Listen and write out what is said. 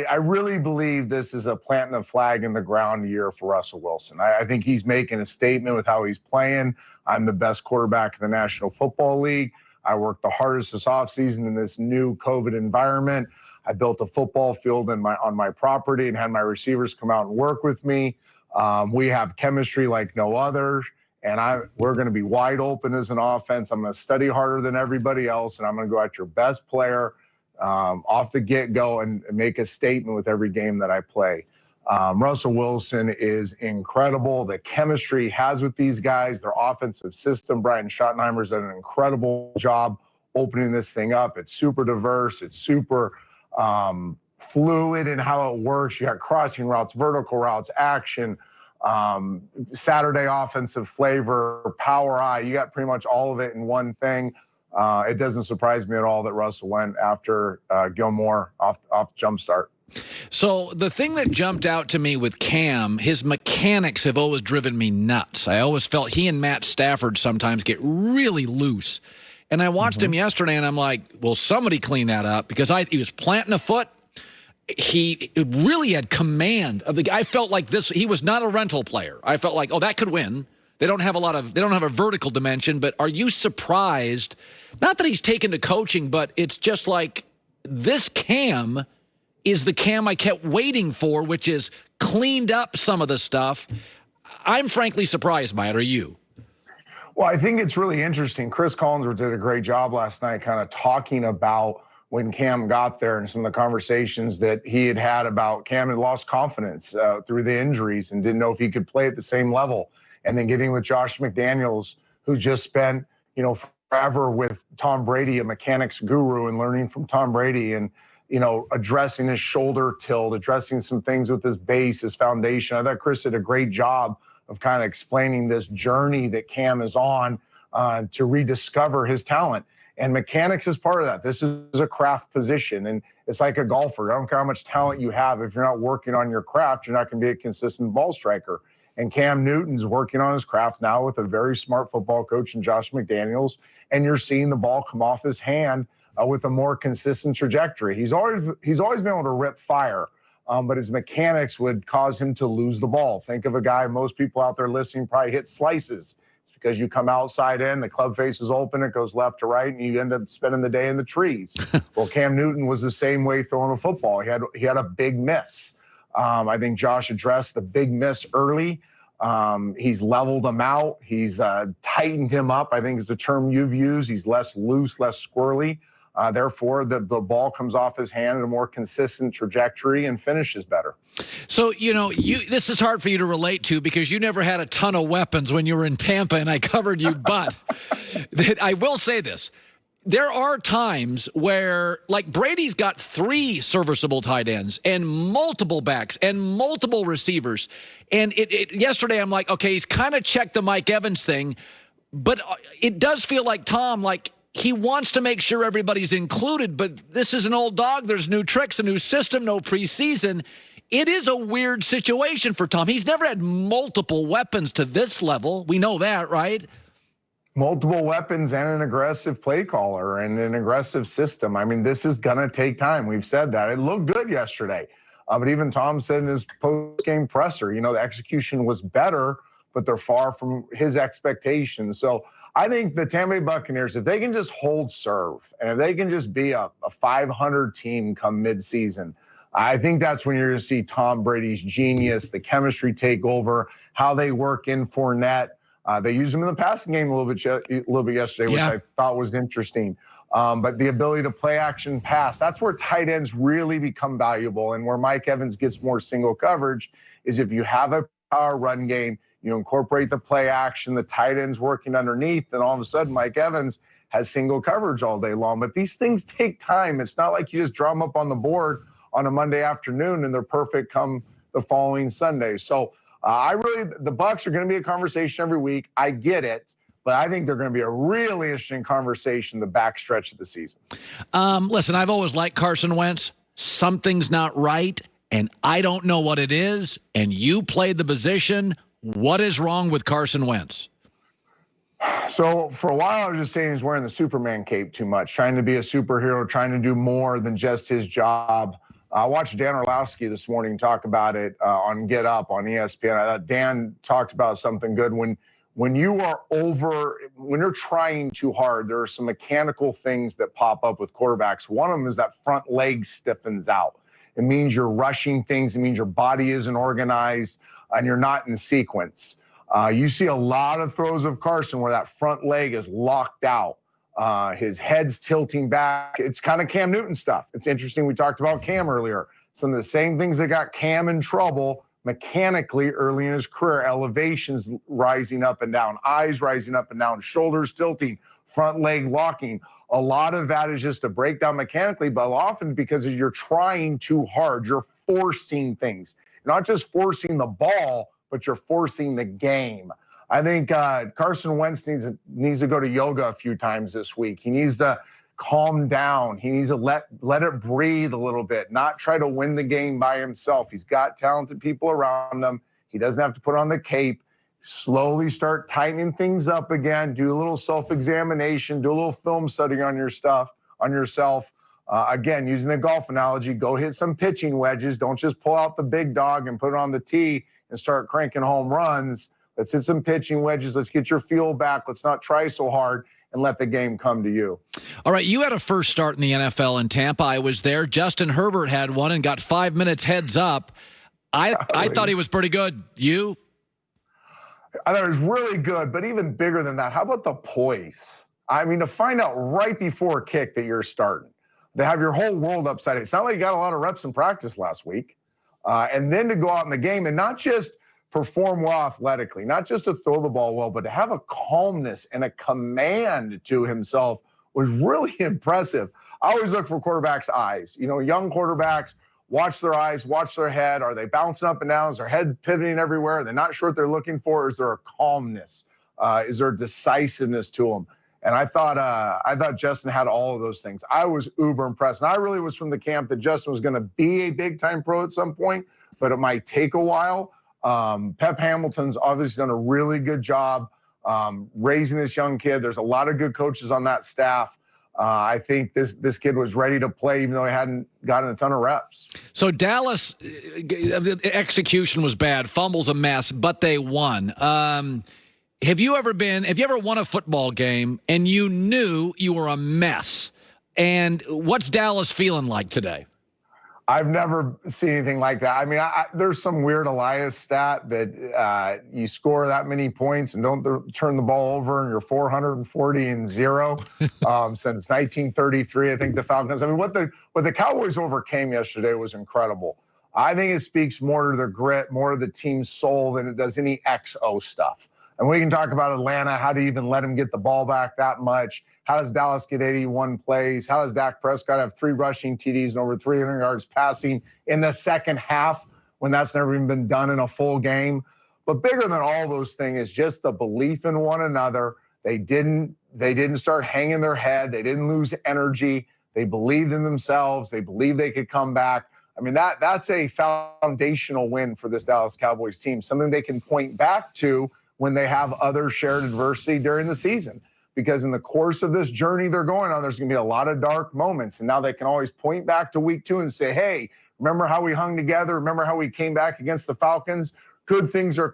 I really believe this is a planting a flag in the ground year for Russell Wilson. I think he's making a statement with how he's playing. I'm the best quarterback in the National Football League. I worked the hardest this offseason in this new COVID environment. I built a football field on my property and had my receivers come out and work with me. We have chemistry like no other, and we're going to be wide open as an offense. I'm going to study harder than everybody else, and I'm going to go at your best player off the get-go and make a statement with every game that I play. Russell Wilson is incredible. The chemistry he has with these guys, their offensive system, Brian Schottenheimer's done an incredible job opening this thing up. It's super diverse. It's super fluid in how it works. You got crossing routes, vertical routes, action, Saturday offensive flavor, power eye. You got pretty much all of it in one thing. It doesn't surprise me at all that Russell went after Gilmore off jump start. So the thing that jumped out to me with Cam, his mechanics have always driven me nuts. I always felt he and Matt Stafford sometimes get really loose. And I watched him yesterday, and I'm like, well, somebody clean that up, because he was planting a foot. He really had command of the guy. I felt like he was not a rental player. I felt like, oh, that could win. They don't have a vertical dimension, but are you surprised? Not that he's taken to coaching, but it's just like this Cam is the Cam I kept waiting for, which is cleaned up some of the stuff. I'm frankly surprised by it. Are you? Well, I think it's really interesting. Chris Collinsworth did a great job last night kind of talking about when Cam got there and some of the conversations that he had about Cam had lost confidence through the injuries and didn't know if he could play at the same level. And then getting with Josh McDaniels, who just spent, forever with Tom Brady, a mechanics guru, and learning from Tom Brady and, addressing his shoulder tilt, addressing some things with his base, his foundation. I thought Chris did a great job of kind of explaining this journey that Cam is on to rediscover his talent. And mechanics is part of that. This is a craft position, and it's like a golfer. I don't care how much talent you have. If you're not working on your craft, you're not going to be a consistent ball striker. And Cam Newton's working on his craft now with a very smart football coach in Josh McDaniels, and you're seeing the ball come off his hand with a more consistent trajectory. He's always been able to rip fire, but his mechanics would cause him to lose the ball. Think of a guy, most people out there listening probably hit slices. It's because you come outside in, the club face is open, it goes left to right, and you end up spending the day in the trees. Well, Cam Newton was the same way throwing a football. He had a big miss. I think Josh addressed the big miss early. He's leveled him out. He's tightened him up, I think is the term you've used. He's less loose, less squirrely. Therefore, the ball comes off his hand at a more consistent trajectory and finishes better. So, this is hard for you to relate to because you never had a ton of weapons when you were in Tampa and I covered you. But I will say this. There are times where, like, Brady's got 3 serviceable tight ends and multiple backs and multiple receivers. And yesterday I'm like, okay, he's kind of checked the Mike Evans thing. But it does feel like Tom, like, he wants to make sure everybody's included, but this is an old dog. There's new tricks, a new system, no preseason. It is a weird situation for Tom. He's never had multiple weapons to this level. We know that, right? Multiple weapons and an aggressive play caller and an aggressive system. I mean, this is going to take time. We've said that. It looked good yesterday. But even Tom said in his post-game presser, the execution was better, but they're far from his expectations. So I think the Tampa Bay Buccaneers, if they can just hold serve and if they can just be a 500 team come midseason, I think that's when you're going to see Tom Brady's genius, the chemistry take over, how they work in Fournette. They used him in the passing game a little bit yesterday, which I thought was interesting. But the ability to play action pass, that's where tight ends really become valuable. And where Mike Evans gets more single coverage is if you have a power run game, you incorporate the play action, the tight ends working underneath, and all of a sudden Mike Evans has single coverage all day long. But these things take time. It's not like you just draw them up on the board on a Monday afternoon and they're perfect come the following Sunday. So the Bucs are going to be a conversation every week. I get it, but I think they're going to be a really interesting conversation the backstretch of the season. Listen, I've always liked Carson Wentz. Something's not right, and I don't know what it is, and you played the position. What is wrong with Carson Wentz? So for a while, I was just saying he's wearing the Superman cape too much, trying to be a superhero, trying to do more than just his job. I watched Dan Orlowski this morning talk about it on Get Up on ESPN. I thought Dan talked about something good. When you're trying too hard, there are some mechanical things that pop up with quarterbacks. One of them is that front leg stiffens out. It means you're rushing things. It means your body isn't organized and you're not in sequence. You see a lot of throws of Carson where that front leg is locked out. His head's tilting back. It's kind of Cam Newton stuff. It's interesting. We talked about Cam earlier. Some of the same things that got Cam in trouble mechanically early in his career, elevations rising up and down, eyes rising up and down, shoulders tilting, front leg locking. A lot of that is just a breakdown mechanically, but often because you're trying too hard, you're forcing things. You're not just forcing the ball, but you're forcing the game. I think Carson Wentz needs to go to yoga a few times this week. He needs to calm down. He needs to let it breathe a little bit, not try to win the game by himself. He's got talented people around him. He doesn't have to put on the cape. Slowly start tightening things up again. Do a little self-examination. Do a little film study on yourself. Again, using the golf analogy, go hit some pitching wedges. Don't just pull out the big dog and put it on the tee and start cranking home runs. Let's hit some pitching wedges. Let's get your feel back. Let's not try so hard and let the game come to you. All right, you had a first start in the NFL in Tampa. I was there. Justin Herbert had one and got 5 minutes heads up. I thought he was pretty good. You? I thought it was really good, but even bigger than that, how about the poise? I mean, to find out right before kick that you're starting, to have your whole world upside down. It's not like you got a lot of reps in practice last week. And then to go out in the game and not just perform well athletically, not just to throw the ball well, but to have a calmness and a command to himself was really impressive. I always look for quarterbacks' eyes. You know, young quarterbacks, watch their eyes, watch their head. Are they bouncing up and down? Is their head pivoting everywhere? Are they not sure what they're looking for? Is there a calmness? Is there a decisiveness to them? And I thought Justin had all of those things. I was uber impressed. And I really was from the camp that Justin was going to be a big-time pro at some point, but it might take a while. Pep Hamilton's obviously done a really good job raising this young kid. There's a lot of good coaches on that staff. I think this kid was ready to play, even though he hadn't gotten a ton of reps. So Dallas, execution was bad, fumbles a mess, but they won. Have you ever won a football game and you knew you were a mess? And what's Dallas feeling like today? I've never seen anything like that. I mean, there's some weird Elias stat that you score that many points and don't turn the ball over and you're 440-0 since 1933. I think the Falcons. I mean, what the Cowboys overcame yesterday was incredible. I think it speaks more to their grit, more to the team's soul than it does any XO stuff. And we can talk about Atlanta. How do you even let them get the ball back that much? How does Dallas get 81 plays? How does Dak Prescott have 3 rushing TDs and over 300 yards passing in the second half when that's never even been done in a full game? But bigger than all those things is just the belief in one another. They didn't start hanging their head. They didn't lose energy. They believed in themselves. They believed they could come back. I mean, that's a foundational win for this Dallas Cowboys team, something they can point back to when they have other shared adversity during the season. Because in the course of this journey they're going on, there's going to be a lot of dark moments. And now they can always point back to week 2 and say, hey, remember how we hung together? Remember how we came back against the Falcons? Good things are